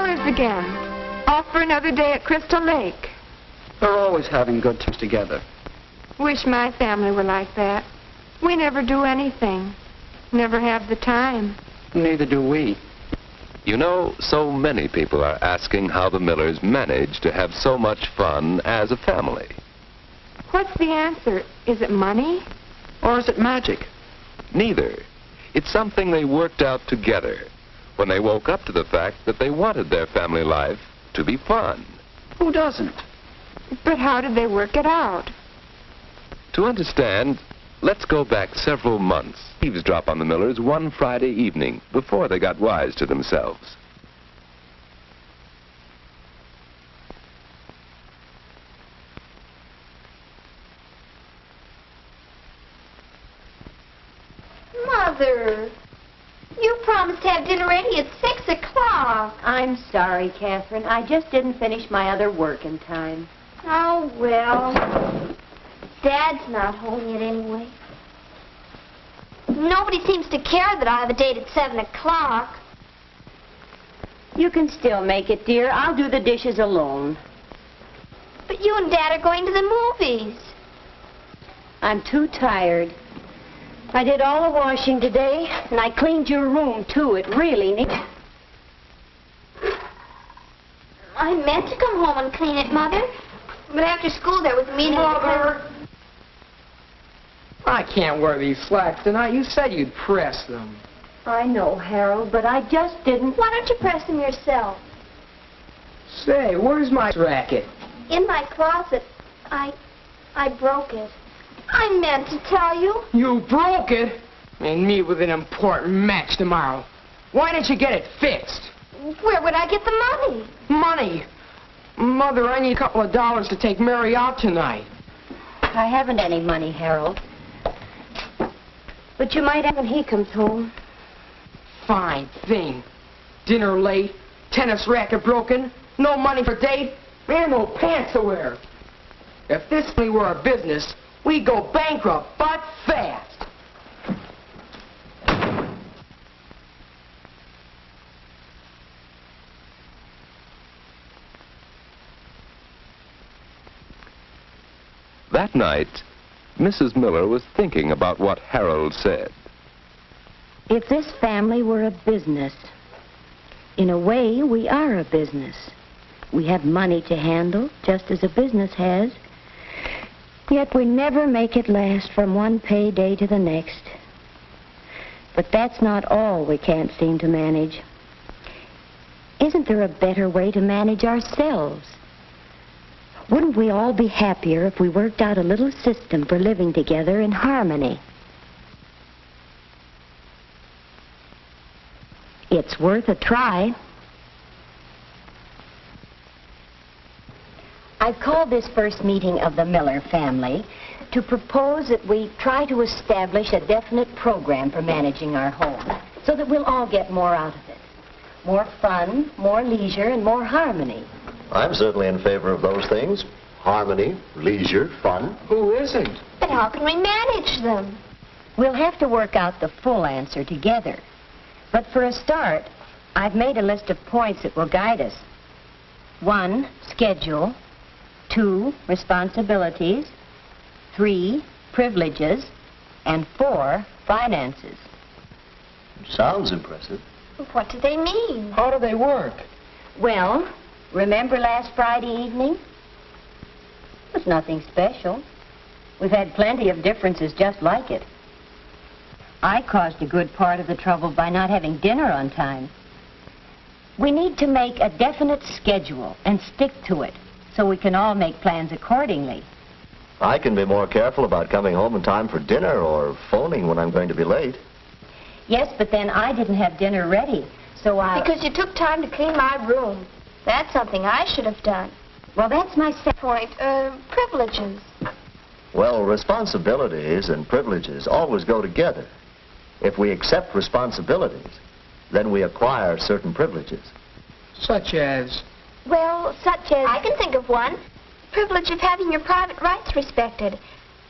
Millers again. Off for another day at Crystal Lake. They're always having good times together. Wish my family were like that. We never do anything. Never have the time. Neither do we. You know, so many people are asking how the Millers manage to have so much fun as a family. What's the answer? Is it money? Or is it magic? Neither. It's something they worked out together when they woke up to the fact that they wanted their family life to be fun. Who doesn't? But how did they work it out? To understand, let's go back several months. Eavesdrop on the Millers one Friday evening before they got wise to themselves. Mother, you promised to have dinner ready at 6 o'clock. I'm sorry, Catherine. I just didn't finish my other work in time. Oh, well. Dad's not home yet anyway. Nobody seems to care that I have a date at 7 o'clock. You can still make it, dear. I'll do the dishes alone. But you and Dad are going to the movies. I'm too tired. I did all the washing today, and I cleaned your room, too. It really needs... I meant to come home and clean it, Mother. But after school there was a meeting... Mother! I can't wear these slacks tonight. You said you'd press them. I know, Harold, but I just didn't... Why don't you press them yourself? Say, where's my racket? In my closet. I broke it. I meant to tell you. You broke it? And me with an important match tomorrow. Why didn't you get it fixed? Where would I get the money? Money? Mother, I need a couple of dollars to take Mary out tonight. I haven't any money, Harold. But you might have when he comes home. Fine thing. Dinner late, tennis racket broken, no money for date, and no pants to wear. If this thing were a business, we'd go bankrupt, but fast. That night, Mrs. Miller was thinking about what Harold said. If this family were a business, in a way, we are a business. We have money to handle, just as a business has. Yet we never make it last from one payday to the next. But that's not all we can't seem to manage. Isn't there a better way to manage ourselves? Wouldn't we all be happier if we worked out a little system for living together in harmony? It's worth a try. I've called this first meeting of the Miller family to propose that we try to establish a definite program for managing our home so that we'll all get more out of it. More fun, more leisure, and more harmony. I'm certainly in favor of those things. Harmony, leisure, fun. Who isn't? But how can we manage them? We'll have to work out the full answer together. But for a start, I've made a list of points that will guide us. 1, schedule. 2, responsibilities. 3, privileges. And 4, finances. Sounds impressive. What do they mean? How do they work? Well, remember last Friday evening? It was nothing special. We've had plenty of differences just like it. I caused a good part of the trouble by not having dinner on time. We need to make a definite schedule and stick to it so we can all make plans accordingly. I can be more careful about coming home in time for dinner or phoning when I'm going to be late. Yes, but then I didn't have dinner ready, so Because you took time to clean my room. That's something I should have done. Well, that's my second Point, privileges. Well, responsibilities and privileges always go together. If we accept responsibilities, then we acquire certain privileges. Such as? Well, such as... I can think of one. Privilege of having your private rights respected.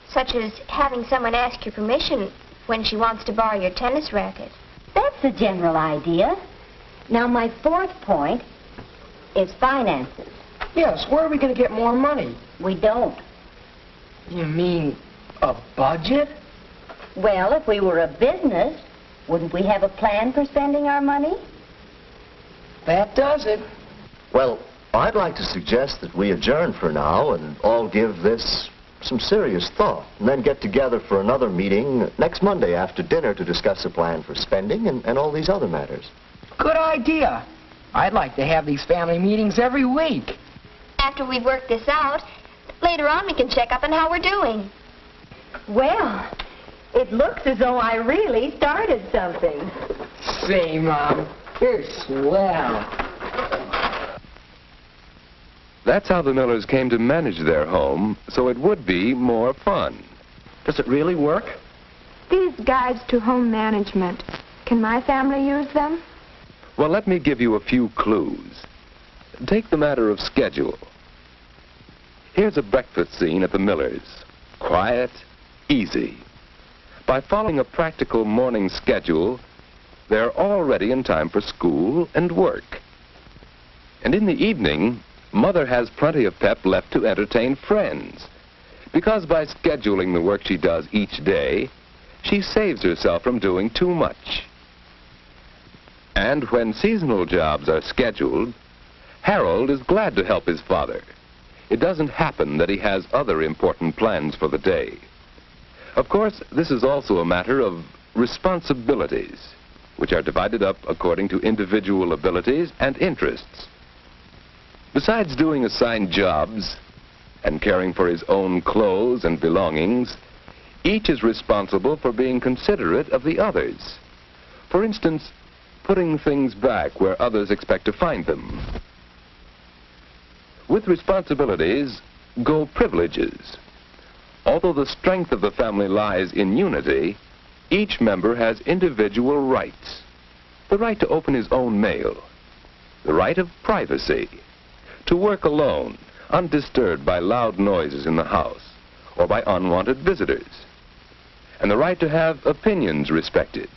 Such as having someone ask your permission when she wants to borrow your tennis racket. That's a general idea. Now, my 4th point is finances. Yes, where are we going to get more money? We don't. You mean a budget? Well, if we were a business, wouldn't we have a plan for spending our money? That does it. Well, I'd like to suggest that we adjourn for now and all give this some serious thought, and then get together for another meeting next Monday after dinner to discuss a plan for spending and all these other matters. Good idea. I'd like to have these family meetings every week. After we've worked this out, later on we can check up on how we're doing. Well, it looks as though I really started something. Say, Mom, you're swell. That's how the Millers came to manage their home, so it would be more fun. Does it really work? These guides to home management, can my family use them? Well, let me give you a few clues. Take the matter of schedule. Here's a breakfast scene at the Millers. Quiet, easy. By following a practical morning schedule, they're all ready in time for school and work. And in the evening, Mother has plenty of pep left to entertain friends. Because by scheduling the work she does each day, she saves herself from doing too much. And when seasonal jobs are scheduled, Harold is glad to help his father. It doesn't happen that he has other important plans for the day. Of course, this is also a matter of responsibilities, which are divided up according to individual abilities and interests. Besides doing assigned jobs and caring for his own clothes and belongings, each is responsible for being considerate of the others. For instance, putting things back where others expect to find them. With responsibilities go privileges. Although the strength of the family lies in unity, each member has individual rights. The right to open his own mail, the right of privacy, to work alone, undisturbed by loud noises in the house or by unwanted visitors, and the right to have opinions respected.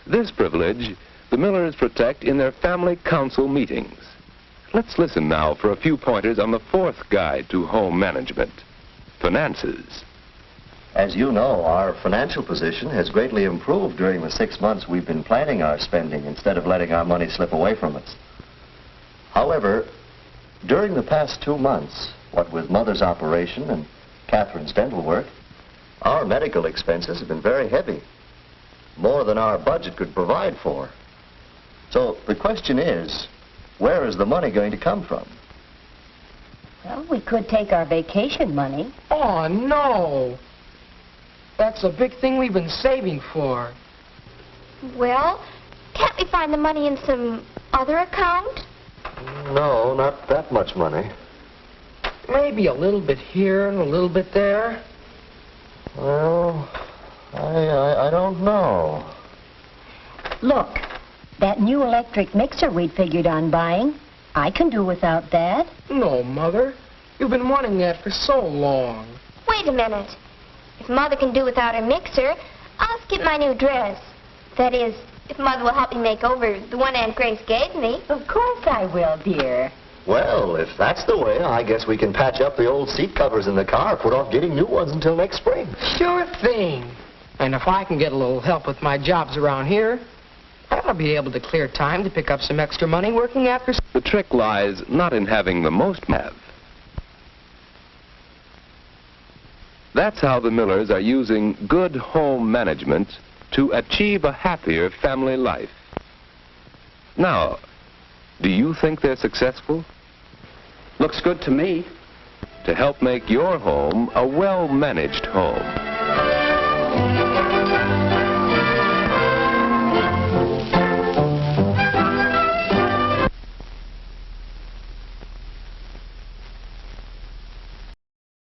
This privilege the Millers protect in their family council meetings. Let's listen now for a few pointers on the fourth guide to home management, finances. As you know, our financial position has greatly improved during the 6 months we've been planning our spending instead of letting our money slip away from us. However, during the past 2 months, what with Mother's operation and Catherine's dental work, our medical expenses have been very heavy, more than our budget could provide for. So the question is, where is the money going to come from? Well, we could take our vacation money. Oh, no. That's a big thing we've been saving for. Well, can't we find the money in some other account? No, not that much money. Maybe a little bit here and a little bit there. Well, I don't know. Look, that new electric mixer we'd figured on buying, I can do without that. No, Mother. You've been wanting that for so long. Wait a minute. If Mother can do without her mixer, I'll skip my new dress. That is, if Mother will help me make over the one Aunt Grace gave me. Of course I will, dear. Well, if that's the way, I guess we can patch up the old seat covers in the car, put off getting new ones until next spring. Sure thing. And if I can get a little help with my jobs around here, I'll be able to clear time to pick up some extra money working after... The trick lies not in having the most have. That's how the Millers are using good home management to achieve a happier family life. Now, do you think they're successful? Looks good to me. To help make your home a well-managed home.